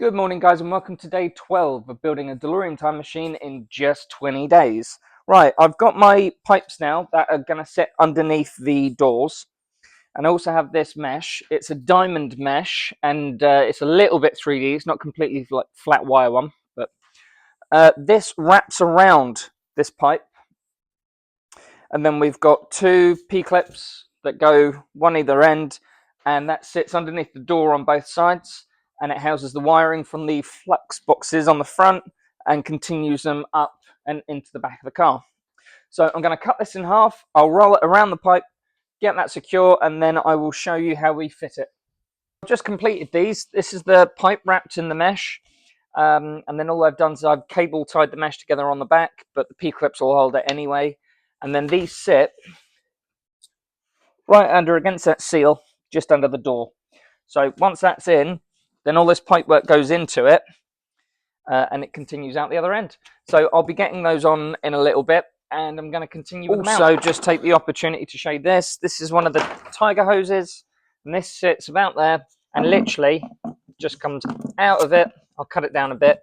Good morning, guys, and welcome to day 12 of building a DeLorean Time Machine in just 20 days. Right, I've got my pipes now that are going to sit underneath the doors. And I also have this mesh. It's a diamond mesh, and it's a little bit 3D. It's not completely like flat wire one, but this wraps around this pipe. And then we've got two P-clips that go one either end, and that sits underneath the door on both sides. And it houses the wiring from the flux boxes on the front and continues them up and into the back of the car. So I'm going to cut this in half. I'll roll it around the pipe, get that secure, and then I will show you how we fit it. I've just completed these. This is the pipe wrapped in the mesh. And then all I've done is I've cable tied the mesh together on the back, but the P-clips will hold it anyway. And then these sit right under against that seal, just under the door. So once that's in, then all this pipe work goes into it, and it continues out the other end. So I'll be getting those on in a little bit, and I'm going to continue with the mount. Also, just take the opportunity to show you this. This is one of the tiger hoses, and this sits about there, and literally just comes out of it. I'll cut it down a bit.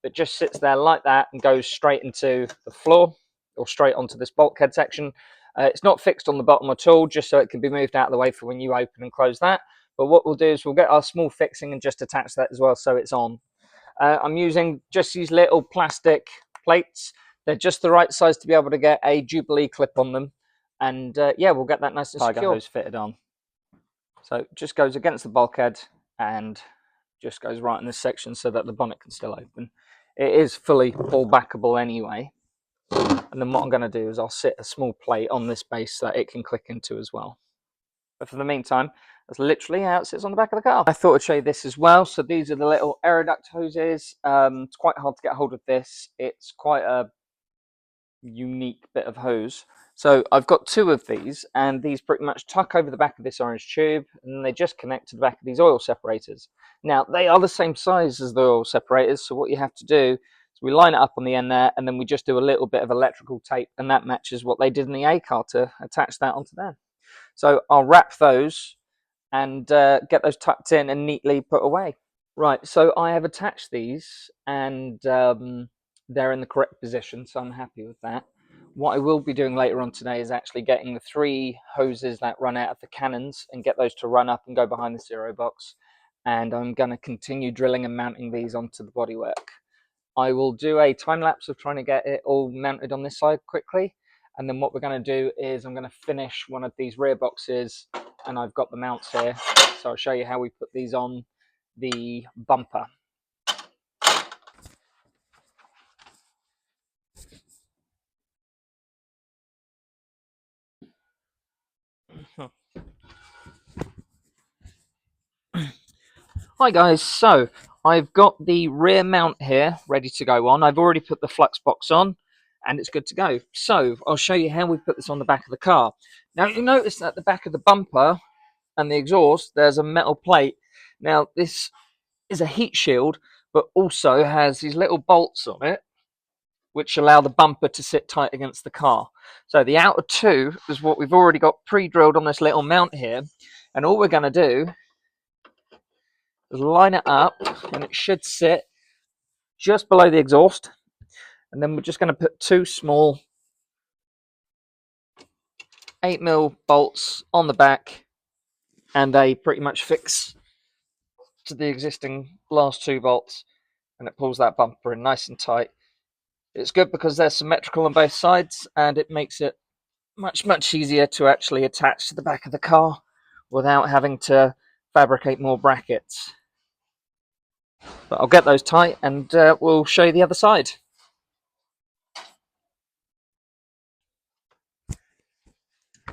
It just sits there like that and goes straight into the floor, or straight onto this bulkhead section. It's not fixed on the bottom at all, just so it can be moved out of the way for when you open and close that. But what we'll do is we'll get our small fixing and just attach that as well so it's on. I'm using just these little plastic plates. They're just the right size to be able to get a Jubilee clip on them. And yeah, we'll get that nice and secure. Tiger hose fitted on. So it just goes against the bulkhead and just goes right in this section so that the bonnet can still open. It is fully pull backable anyway. And then what I'm going to do is I'll sit a small plate on this base so that it can click into as well. But for the meantime, that's literally how it sits on the back of the car. I thought I'd show you this as well. So these are the little aeroduct hoses. It's quite hard to get hold of this. It's quite a unique bit of hose. So I've got two of these, and these pretty much tuck over the back of this orange tube, and they just connect to the back of these oil separators. Now, they are the same size as the oil separators, so what you have to do is we line it up on the end there, and then we just do a little bit of electrical tape, and that matches what they did in the A car to attach that onto there. So I'll wrap those and get those tucked in and neatly put away. Right, so I have attached these, and they're in the correct position, so I'm happy with that. What I will be doing later on today is actually getting the three hoses that run out of the cannons and get those to run up and go behind the zero box. And I'm going to continue drilling and mounting these onto the bodywork. I will do a time lapse of trying to get it all mounted on this side quickly. And then what we're going to do is I'm going to finish one of these rear boxes, and I've got the mounts here. So I'll show you how we put these on the bumper. Hi guys, so I've got the rear mount here ready to go on. I've already put the flux box on and it's good to go. So I'll show you how we put this on the back of the car. Now you'll notice that the back of the bumper and the exhaust, there's a metal plate. Now this is a heat shield, but also has these little bolts on it which allow the bumper to sit tight against the car. So the outer two is what we've already got pre-drilled on this little mount here, and all we're going to do is line it up, and it should sit just below the exhaust. And then we're just going to put two small 8mm bolts on the back, and they pretty much fix to the existing last two bolts, and it pulls that bumper in nice and tight. It's good because they're symmetrical on both sides, and it makes it much easier to actually attach to the back of the car without having to fabricate more brackets. But I'll get those tight, and we'll show you the other side.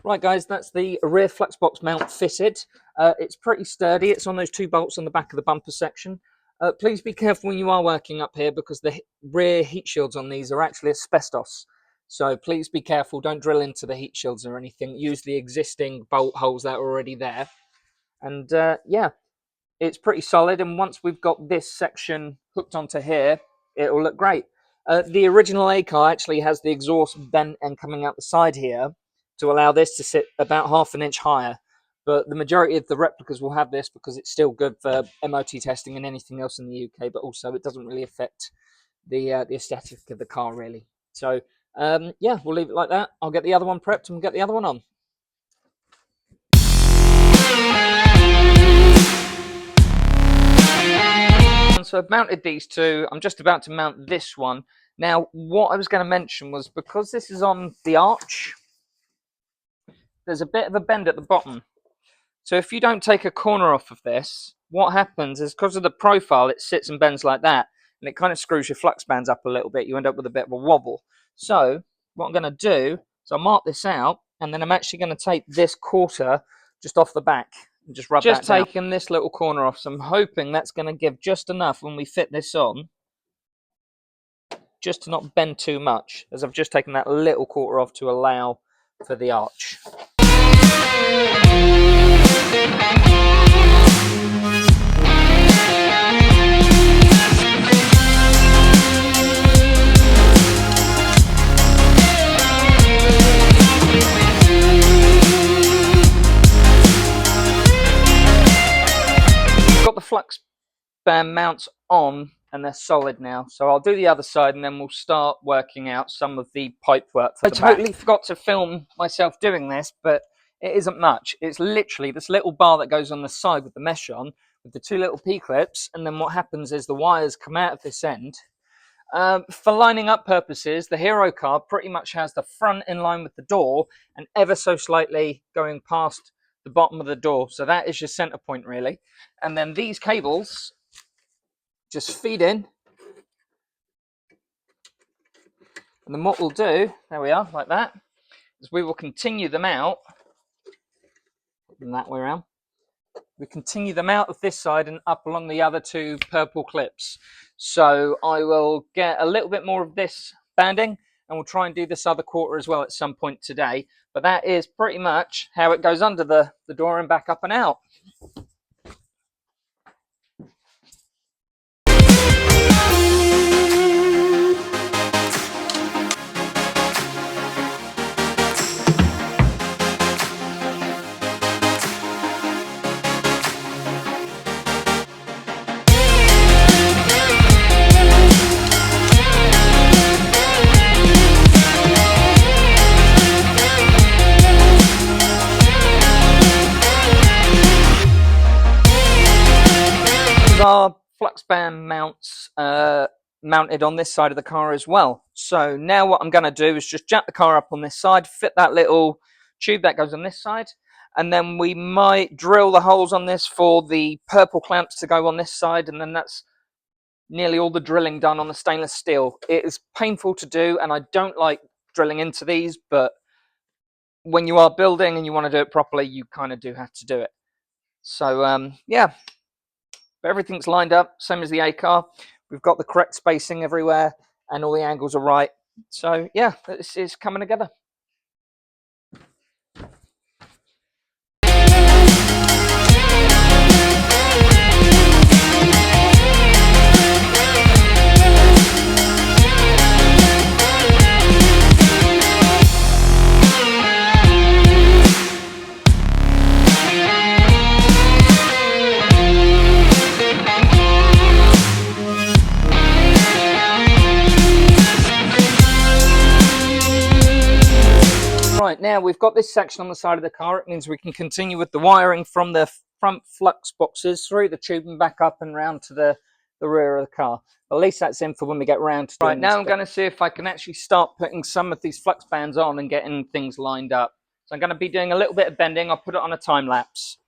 Right guys, that's the rear flux box mount fitted. It's pretty sturdy. It's on those two bolts on the back of the bumper section. Please be careful when you are working up here, because the rear heat shields on these are actually asbestos. So please be careful. Don't drill into the heat shields or anything. Use the existing bolt holes that are already there. And yeah, it's pretty solid. And once we've got this section hooked onto here, it will look great. The original A car actually has the exhaust bent and coming out the side here to allow this to sit about 1/2 inch higher. but the majority of the replicas will have this because it's still good for MOT testing and anything else in the UK, but also it doesn't really affect the aesthetic of the car really. So yeah, we'll leave it like that. I'll get the other one prepped and we'll get the other one on. So I've mounted these two. I'm just about to mount this one. Now, what I was going to mention was, because this is on the arch, there's a bit of a bend at the bottom. So if you don't take a corner off of this, what happens is, because of the profile, it sits and bends like that, and it kind of screws your flux bands up a little bit. You end up with a bit of a wobble. So what I'm going to do is I'll mark this out, and then I'm actually going to take this quarter just off the back and just rub that down. Just taking this little corner off, so I'm hoping that's going to give just enough when we fit this on, just to not bend too much, as I've just taken that little quarter off to allow for the arch. Got the flux band mounts on and they're solid now, so I'll do the other side and then we'll start working out some of the pipe work. I totally forgot to film myself doing this, but it isn't much. It's literally this little bar that goes on the side with the mesh on, with the two little P-clips, and then what happens is the wires come out of this end. For lining up purposes, the Hero car pretty much has the front in line with the door and ever so slightly going past the bottom of the door, so that is your center point really. And then these cables just feed in, and then what we'll do, there we are, like that, is we will continue them out, and that way around. We continue them out of this side and up along the other two purple clips. So I will get a little bit more of this banding, and we'll try and do this other quarter as well at some point today. But that is pretty much how it goes under the door and back up and out. Our flux band mounts mounted on this side of the car as well. So now what I'm going to do is just jack the car up on this side, fit that little tube that goes on this side, and then we might drill the holes on this for the purple clamps to go on this side, and then that's nearly all the drilling done on the stainless steel. It is painful to do, and I don't like drilling into these, but when you are building and you want to do it properly, you kind of do have to do it. So yeah. But everything's lined up, same as the A car. We've got the correct spacing everywhere, and all the angles are right. So yeah, this is coming together. Right, now we've got this section on the side of the car. It means we can continue with the wiring from the front flux boxes through the tube and back up and round to the rear of the car. At least that's in for when we get round to doing this. Right, now I'm going to see if I can actually start putting some of these flux bands on and getting things lined up. So I'm going to be doing a little bit of bending. I'll put it on a time lapse.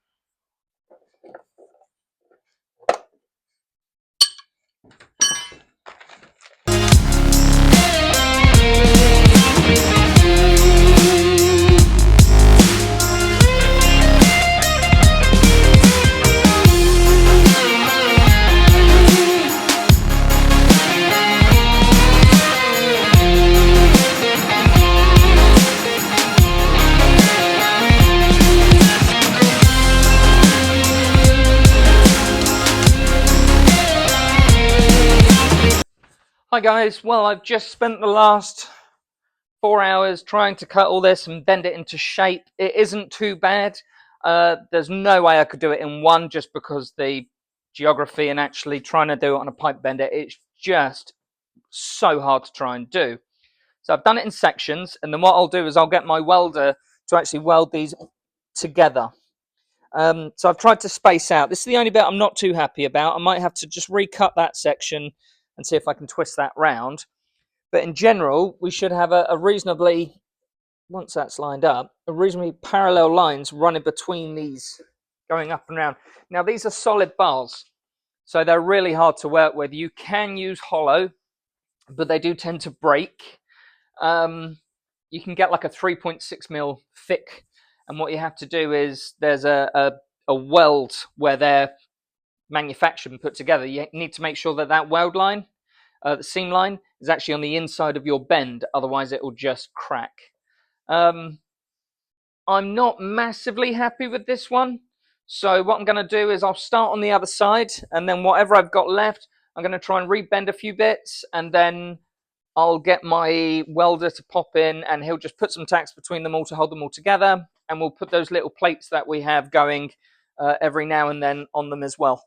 Hi guys, well I've just spent the last 4 hours trying to cut all this and bend it into shape. It isn't too bad. There's no way I could do it in one, just because the geography and actually trying to do it on a pipe bender, it's just so hard to try and do. So I've done it in sections, and then what I'll do is I'll get my welder to actually weld these together. So I've tried to space out. This is the only bit I'm not too happy about. I might have to just recut that section and see if I can twist that round. But in general, we should have a reasonably, once that's lined up, a reasonably parallel lines running between these, going up and round. Now, these are solid bars, so they're really hard to work with. You can use hollow, but they do tend to break. You can get like a 3.6mm thick, and what you have to do is there's a weld where they're manufactured and put together. You need to make sure that that weld line, the seam line, is actually on the inside of your bend, otherwise it will just crack. I'm not massively happy with this one, so what I'm going to do is I'll start on the other side, and then whatever I've got left, I'm going to try and rebend a few bits, and then I'll get my welder to pop in, and he'll just put some tacks between them all to hold them all together, and we'll put those little plates that we have going every now and then on them as well.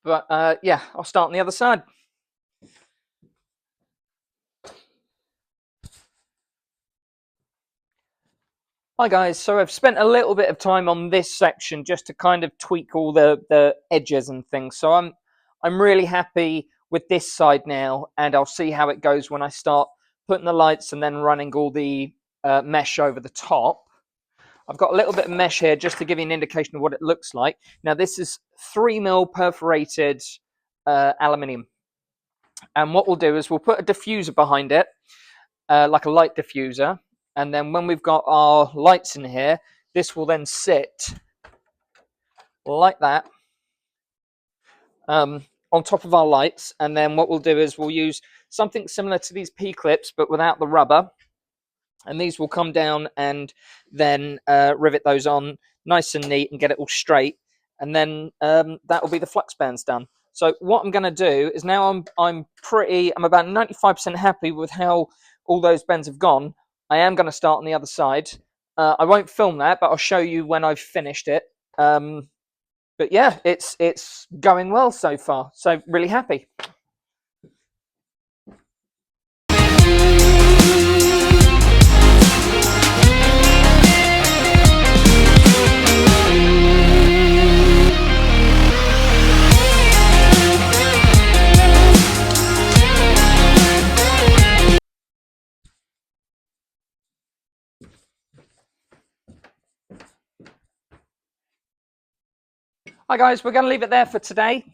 But yeah, I'll start on the other side. Hi guys, so I've spent a little bit of time on this section just to kind of tweak all the edges and things. So I'm really happy with this side now, and I'll see how it goes when I start putting the lights and then running all the mesh over the top. I've got a little bit of mesh here just to give you an indication of what it looks like. Now this is 3mm perforated aluminium, and what we'll do is we'll put a diffuser behind it, like a light diffuser. And then when we've got our lights in here, this will then sit like that on top of our lights. And then what we'll do is we'll use something similar to these P-clips, but without the rubber. And these will come down and then rivet those on nice and neat and get it all straight. And then that will be the flux bands done. So what I'm going to do is now I'm about 95% happy with how all those bends have gone. I am going to start on the other side. I won't film that, but I'll show you when I've finished it. But yeah, it's going well so far. So really happy. Hi guys, we're going to leave it there for today.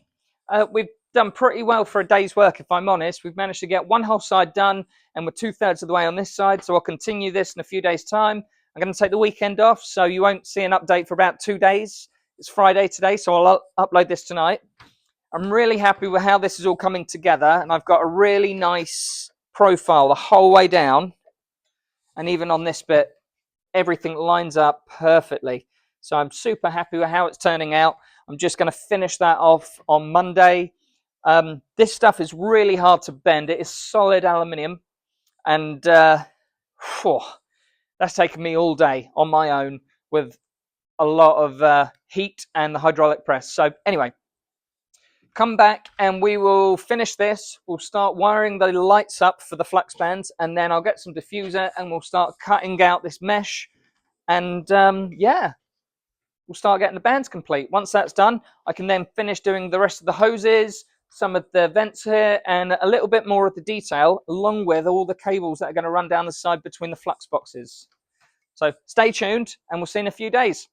We've done pretty well for a day's work, if I'm honest. We've managed to get one whole side done, and we're 2/3 of the way on this side, so I'll continue this in a few days' time. I'm going to take the weekend off, so you won't see an update for about 2 days. It's Friday today, so I'll upload this tonight. I'm really happy with how this is all coming together, and I've got a really nice profile the whole way down, and even on this bit, everything lines up perfectly. So I'm super happy with how it's turning out. I'm just going to finish that off on Monday. This stuff is really hard to bend. It is solid aluminium, and that's taken me all day on my own with a lot of heat and the hydraulic press. So anyway, come back and we will finish this. We'll start wiring the lights up for the flux bands, and then I'll get some diffuser and we'll start cutting out this mesh, and yeah, we'll start getting the bands complete. Once that's done, I can then finish doing the rest of the hoses, some of the vents here, and a little bit more of the detail, along with all the cables that are going to run down the side between the flux boxes. So stay tuned, and we'll see you in a few days.